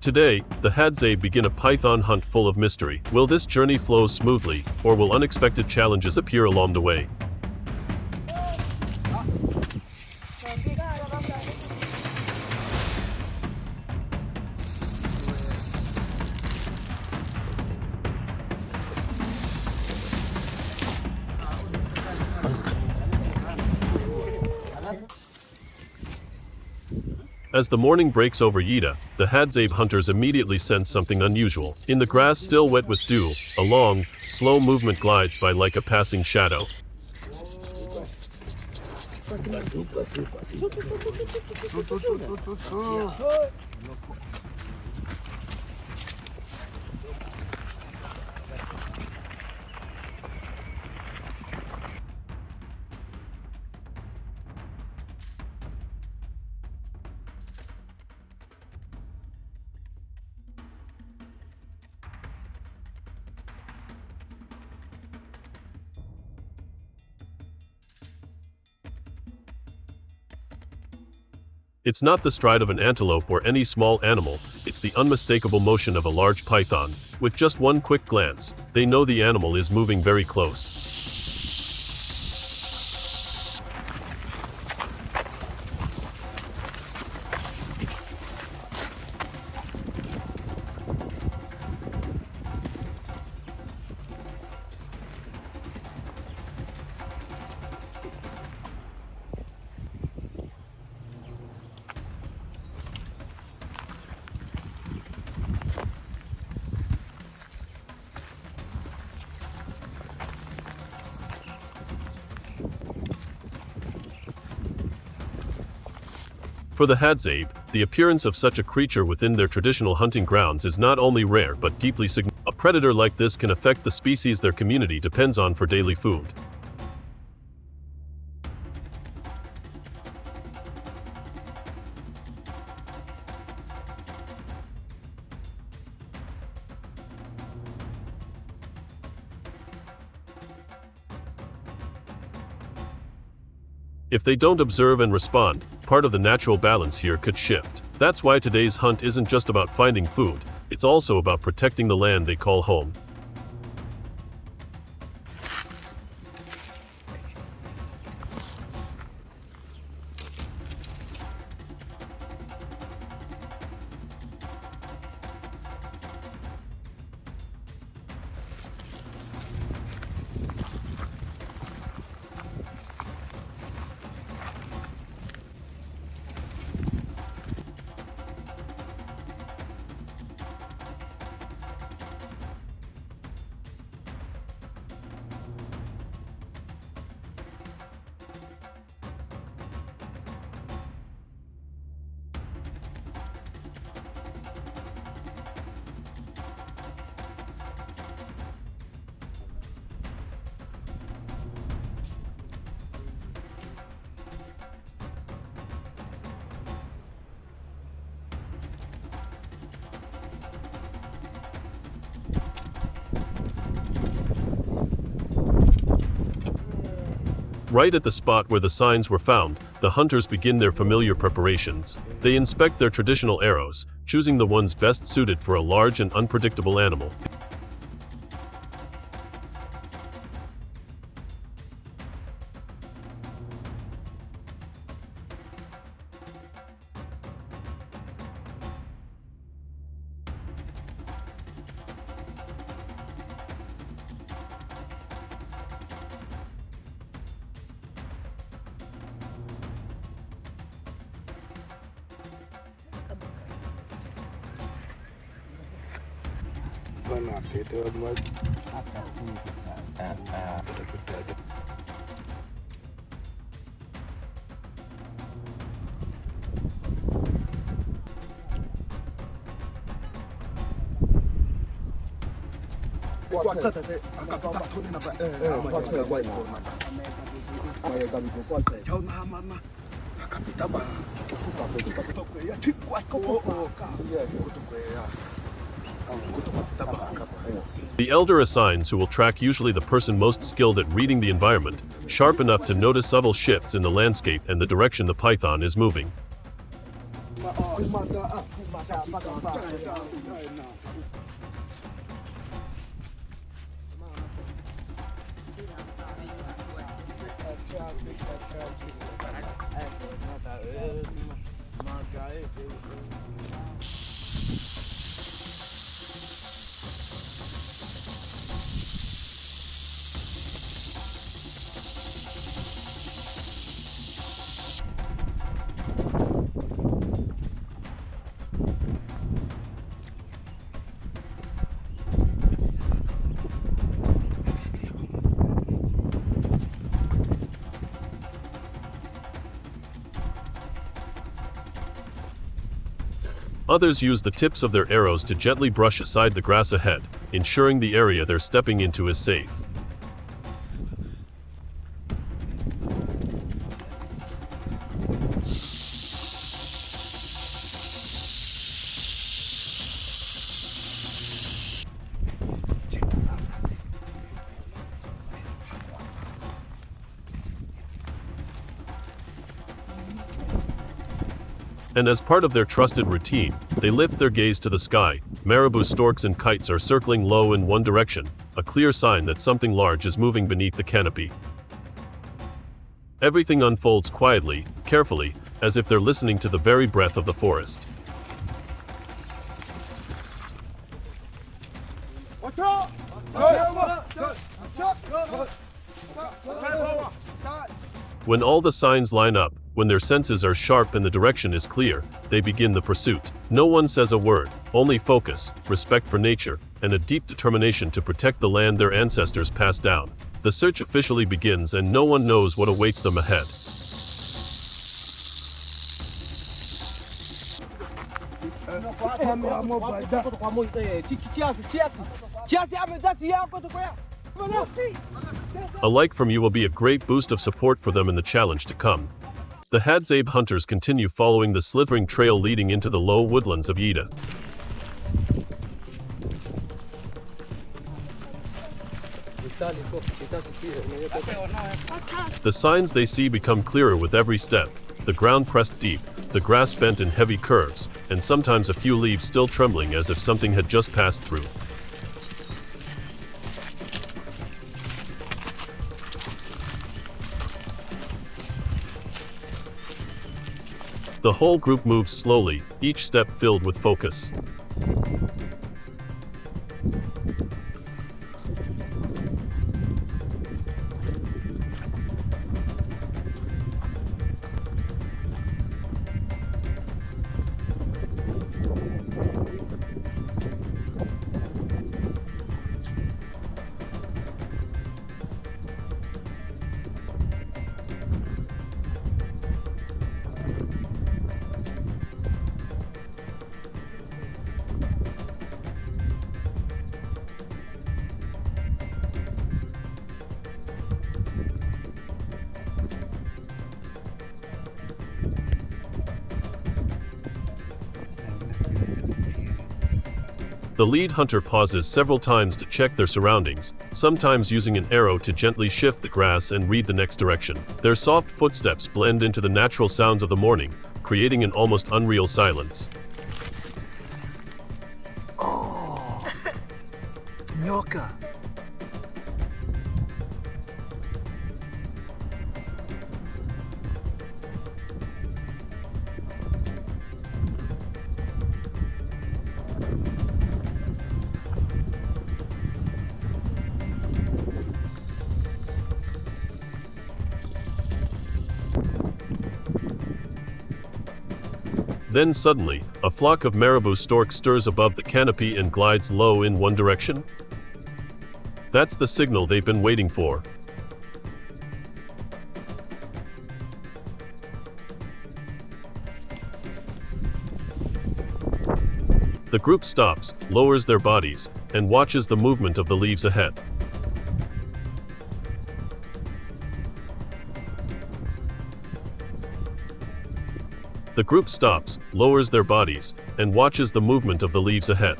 Today, the Hadzabe begin a python hunt full of mystery. Will this journey flow smoothly, or will unexpected challenges appear along the way? As the morning breaks over Yida, the Hadzabe hunters immediately sense something unusual. In the grass still wet with dew, a long, slow movement glides by like a passing shadow. It's not the stride of an antelope or any small animal, it's the unmistakable motion of a large python. With just one quick glance, they know the animal is moving very close. For the Hadzabe, the appearance of such a creature within their traditional hunting grounds is not only rare but deeply significant. A predator like this can affect the species their community depends on for daily food. If they don't observe and respond, part of the natural balance here could shift. That's why today's hunt isn't just about finding food, it's also about protecting the land they call home. Right at the spot where the signs were found, the hunters begin their familiar preparations. They inspect their traditional arrows, choosing the ones best suited for a large and unpredictable animal. The elder assigns who will track usually the person most skilled at reading the environment, sharp enough to notice subtle shifts in the landscape and the direction the python is moving. Others use the tips of their arrows to gently brush aside the grass ahead, ensuring the area they're stepping into is safe. And as part of their trusted routine, they lift their gaze to the sky. Marabou storks and kites are circling low in one direction, a clear sign that something large is moving beneath the canopy. Everything unfolds quietly, carefully, as if they're listening to the very breath of the forest. When all the signs line up, when their senses are sharp and the direction is clear, they begin the pursuit. No one says a word, only focus, respect for nature, and a deep determination to protect the land their ancestors passed down. The search officially begins and no one knows what awaits them ahead. A like from you will be a great boost of support for them in the challenge to come. The Hadzabe hunters continue following the slithering trail leading into the low woodlands of Yida. The signs they see become clearer with every step, the ground pressed deep, the grass bent in heavy curves, and sometimes a few leaves still trembling as if something had just passed through. The whole group moves slowly, each step filled with focus. The lead hunter pauses several times to check their surroundings, sometimes using an arrow to gently shift the grass and read the next direction. Their soft footsteps blend into the natural sounds of the morning, creating an almost unreal silence. Oh, nyoka. Then suddenly, a flock of marabou storks stirs above the canopy and glides low in one direction. That's the signal they've been waiting for. The group stops, lowers their bodies, and watches the movement of the leaves ahead. The group stops, lowers their bodies, and watches the movement of the leaves ahead.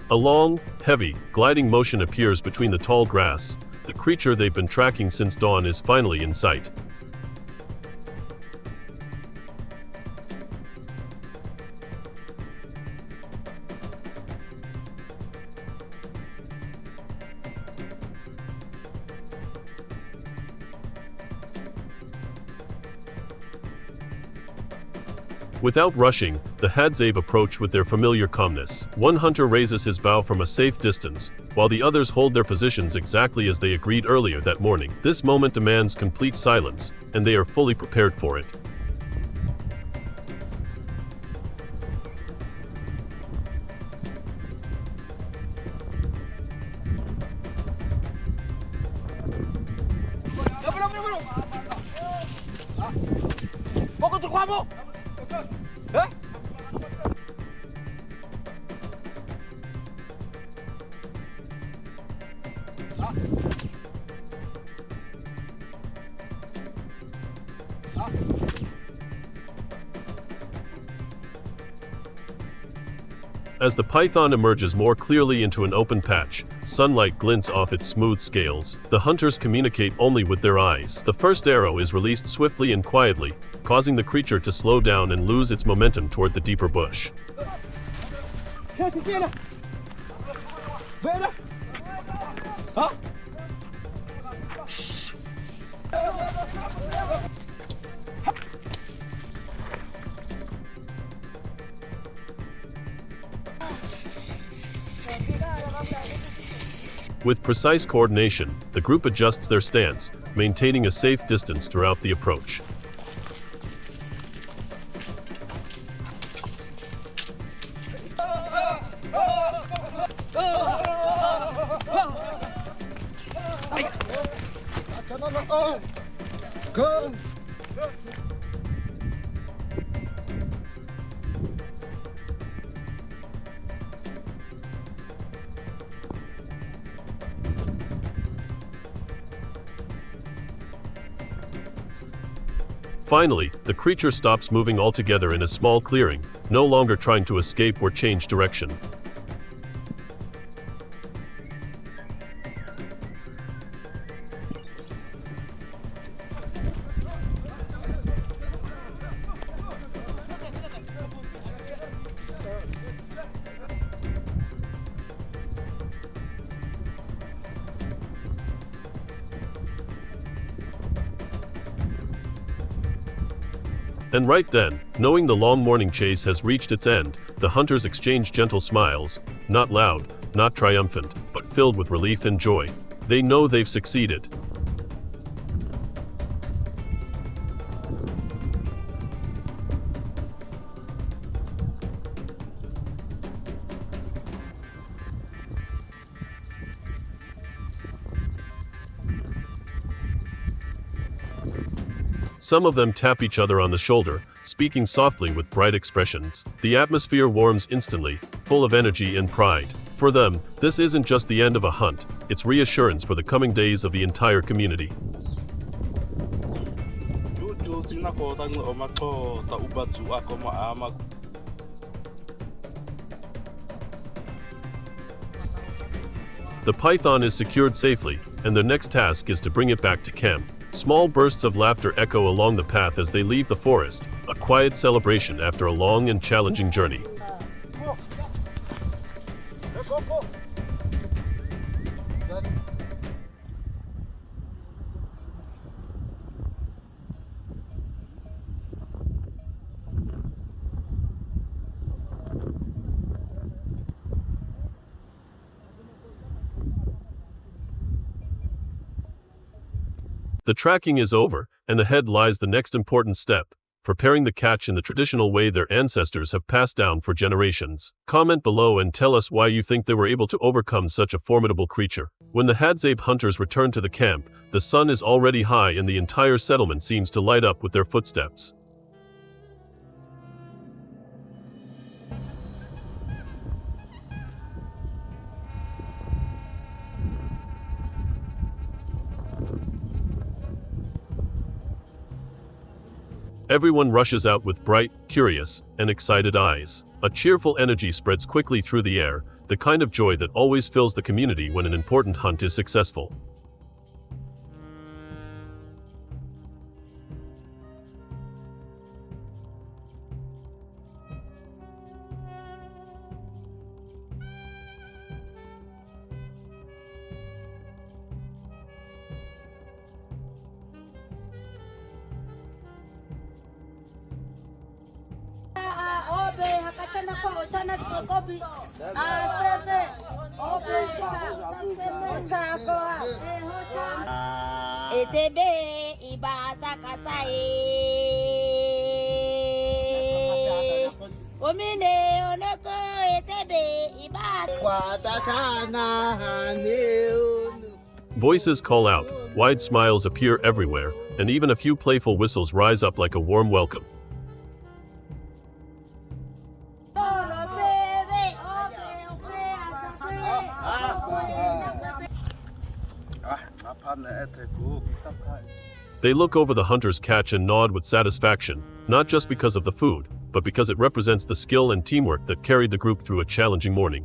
A long, heavy, gliding motion appears between the tall grass. The creature they've been tracking since dawn is finally in sight. Without rushing, the Hadzabe approach with their familiar calmness. One hunter raises his bow from a safe distance, while the others hold their positions exactly as they agreed earlier that morning. This moment demands complete silence, and they are fully prepared for it. As the python emerges more clearly into an open patch, sunlight glints off its smooth scales. The hunters communicate only with their eyes. The first arrow is released swiftly and quietly, causing the creature to slow down and lose its momentum toward the deeper bush. With precise coordination, the group adjusts their stance, maintaining a safe distance throughout the approach. Finally, the creature stops moving altogether in a small clearing, no longer trying to escape or change direction. And right then, knowing the long morning chase has reached its end, the hunters exchange gentle smiles, not loud, not triumphant, but filled with relief and joy. They know they've succeeded. Some of them tap each other on the shoulder, speaking softly with bright expressions. The atmosphere warms instantly, full of energy and pride. For them, this isn't just the end of a hunt, it's reassurance for the coming days of the entire community. The python is secured safely, and their next task is to bring it back to camp. Small bursts of laughter echo along the path as they leave the forest, a quiet celebration after a long and challenging journey. The tracking is over, and ahead lies the next important step, preparing the catch in the traditional way their ancestors have passed down for generations. Comment below and tell us why you think they were able to overcome such a formidable creature. When the Hadzabe hunters return to the camp, the sun is already high and the entire settlement seems to light up with their footsteps. Everyone rushes out with bright, curious, and excited eyes. A cheerful energy spreads quickly through the air, the kind of joy that always fills the community when an important hunt is successful. Voices call out, wide smiles appear everywhere, and even a few playful whistles rise up like a warm welcome. They look over the hunter's catch and nod with satisfaction, not just because of the food, but because it represents the skill and teamwork that carried the group through a challenging morning.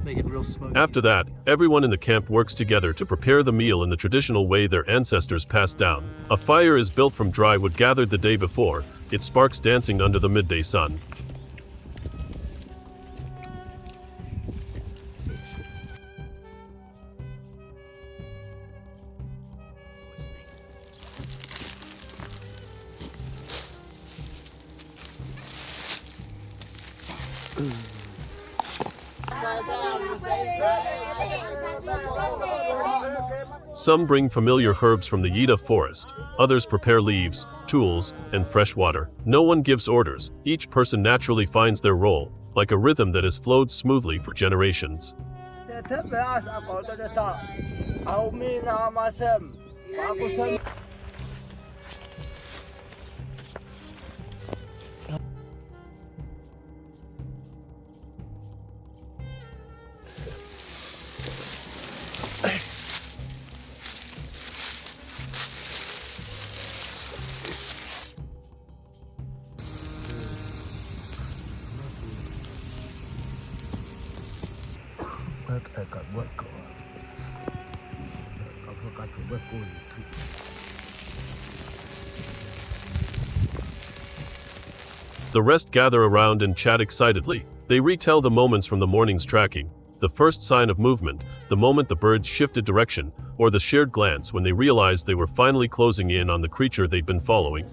Make it real smoky. After that, everyone in the camp works together to prepare the meal in the traditional way their ancestors passed down. A fire is built from dry wood gathered the day before, its sparks dancing under the midday sun. Some bring familiar herbs from the Yida forest, others prepare leaves, tools, and fresh water. No one gives orders, each person naturally finds their role, like a rhythm that has flowed smoothly for generations. The rest gather around and chat excitedly. They retell the moments from the morning's tracking, the first sign of movement, the moment the birds shifted direction, or the shared glance when they realized they were finally closing in on the creature they'd been following.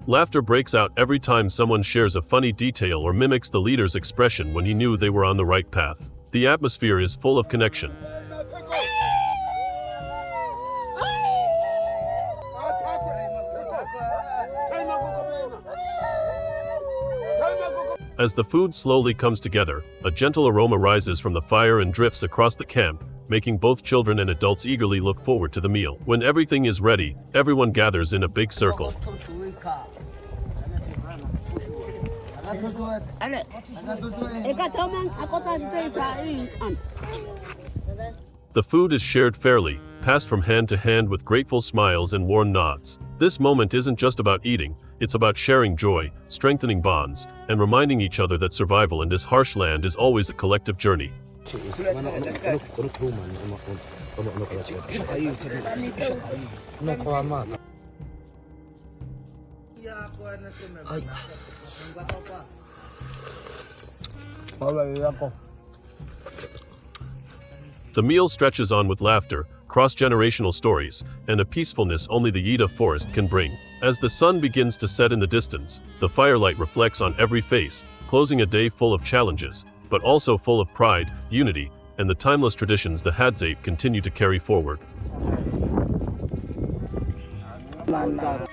Laughter breaks out every time someone shares a funny detail or mimics the leader's expression when he knew they were on the right path. The atmosphere is full of connection. As the food slowly comes together, a gentle aroma rises from the fire and drifts across the camp, making both children and adults eagerly look forward to the meal. When everything is ready, everyone gathers in a big circle. The food is shared fairly, passed from hand to hand with grateful smiles and warm nods. This moment isn't just about eating, it's about sharing joy, strengthening bonds, and reminding each other that survival in this harsh land is always a collective journey. The meal stretches on with laughter, cross-generational stories, and a peacefulness only the Yida forest can bring. As the sun begins to set in the distance, the firelight reflects on every face, closing a day full of challenges, but also full of pride, unity, and the timeless traditions the Hadzabe continue to carry forward.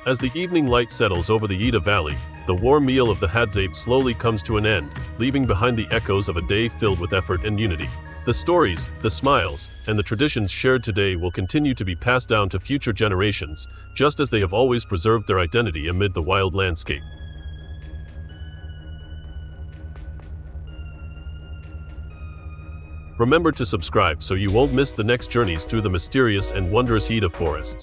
As the evening light settles over the Ida Valley, the warm meal of the Hadzabe slowly comes to an end, leaving behind the echoes of a day filled with effort and unity. The stories, the smiles, and the traditions shared today will continue to be passed down to future generations, just as they have always preserved their identity amid the wild landscape. Remember to subscribe so you won't miss the next journeys through the mysterious and wondrous Ida forests.